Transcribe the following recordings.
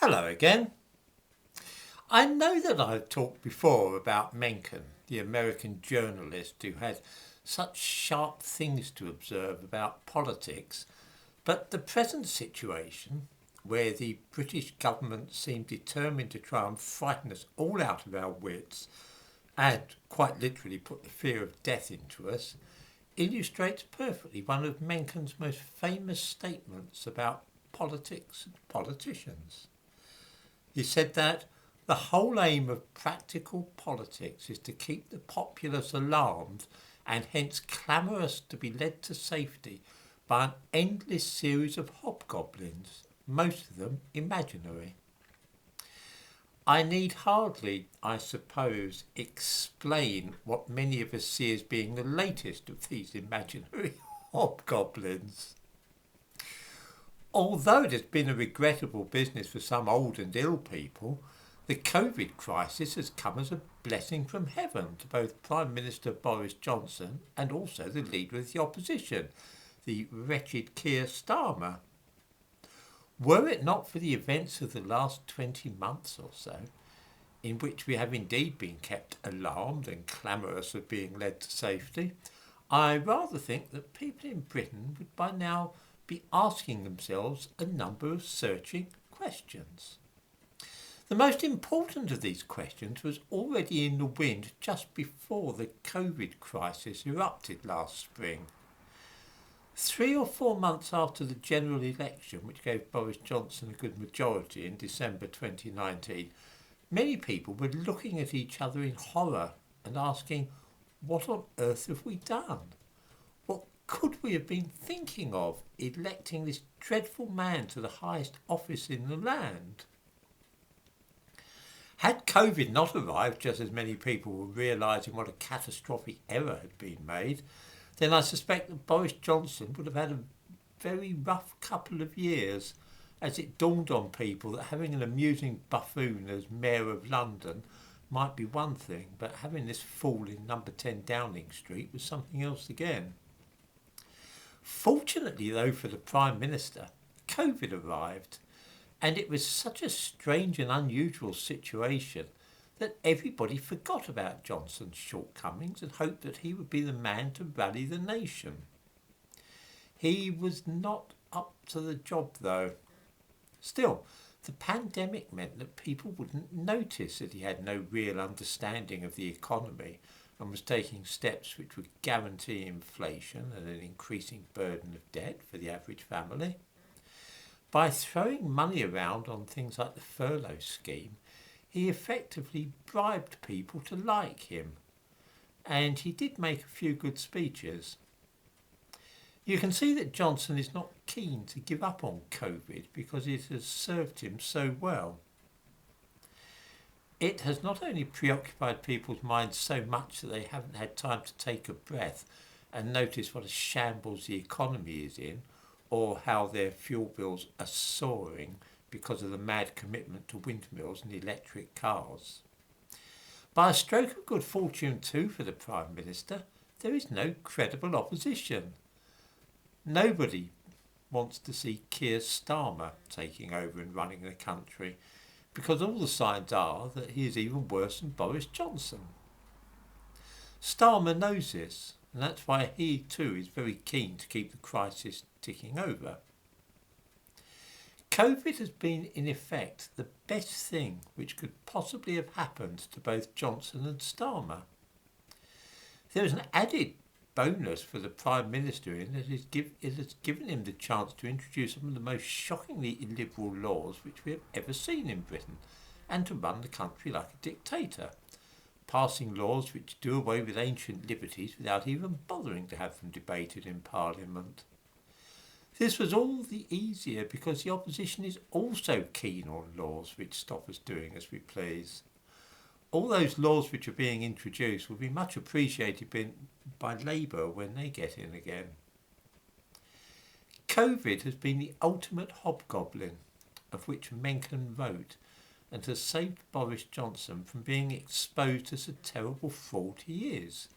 Hello again. I know that I've talked before about Mencken, the American journalist who had such sharp things to observe about politics, but the present situation, where the British government seemed determined to try and frighten us all out of our wits and quite literally put the fear of death into us, illustrates perfectly one of Mencken's most famous statements about politics and politicians. He said that the whole aim of practical politics is to keep the populace alarmed and hence clamorous to be led to safety by an endless series of hobgoblins, most of them imaginary. I need hardly, I suppose, explain what many of us see as being the latest of these imaginary hobgoblins. Although it has been a regrettable business for some old and ill people, the COVID crisis has come as a blessing from heaven to both Prime Minister Boris Johnson and also the leader of the opposition, the wretched Keir Starmer. Were it not for the events of the last 20 months or so, in which we have indeed been kept alarmed and clamorous of being led to safety, I rather think that people in Britain would by now be asking themselves a number of searching questions. The most important of these questions was already in the wind just before the COVID crisis erupted last spring. 3 or 4 months after the general election, which gave Boris Johnson a good majority in December 2019, many people were looking at each other in horror and asking, what on earth have we done? What could we have been thinking of electing this dreadful man to the highest office in the land? Had COVID not arrived just as many people were realising what a catastrophic error had been made, then I suspect that Boris Johnson would have had a very rough couple of years, as it dawned on people that having an amusing buffoon as Mayor of London might be one thing, but having this fool in number 10 Downing Street was something else again. Fortunately, though, for the Prime Minister, COVID arrived, and it was such a strange and unusual situation that everybody forgot about Johnson's shortcomings and hoped that he would be the man to rally the nation. He was not up to the job, though. Still, the pandemic meant that people wouldn't notice that he had no real understanding of the economy and was taking steps which would guarantee inflation and an increasing burden of debt for the average family. By throwing money around on things like the furlough scheme, he effectively bribed people to like him, and he did make a few good speeches. You can see that Johnson is not keen to give up on COVID because it has served him so well. It has not only preoccupied people's minds so much that they haven't had time to take a breath and notice what a shambles the economy is in, or how their fuel bills are soaring because of the mad commitment to windmills and electric cars. By a stroke of good fortune too for the Prime Minister, there is no credible opposition. Nobody wants to see Keir Starmer taking over and running the country, because all the signs are that he is even worse than Boris Johnson. Starmer knows this, and that's why he too is very keen to keep the crisis ticking over. COVID has been, in effect, the best thing which could possibly have happened to both Johnson and Starmer. There is an added bonus for the Prime Minister in that it has given him the chance to introduce some of the most shockingly illiberal laws which we have ever seen in Britain, and to run the country like a dictator, passing laws which do away with ancient liberties without even bothering to have them debated in Parliament. This was all the easier because the opposition is also keen on laws which stop us doing as we please. All those laws which are being introduced will be much appreciated by Labour when they get in again. COVID has been the ultimate hobgoblin, of which Mencken wrote, and has saved Boris Johnson from being exposed as a terrible fraud he is.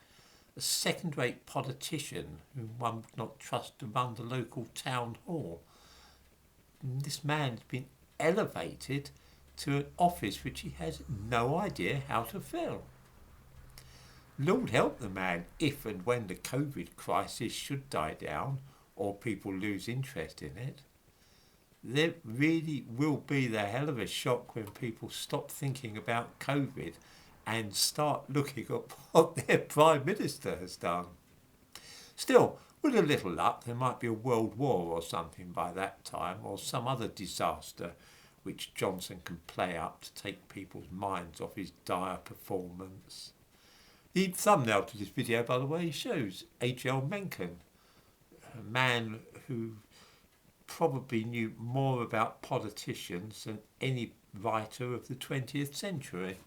A second-rate politician whom one would not trust to run the local town hall. This man has been elevated to an office which he has no idea how to fill. Lord help the man if and when the COVID crisis should die down or people lose interest in it. There really will be the hell of a shock when people stop thinking about COVID and start looking at what their Prime Minister has done. Still, with a little luck, there might be a world war or something by that time, or some other disaster which Johnson can play up to take people's minds off his dire performance. The thumbnail to this video, by the way, shows H.L. Mencken, a man who probably knew more about politicians than any writer of the 20th century.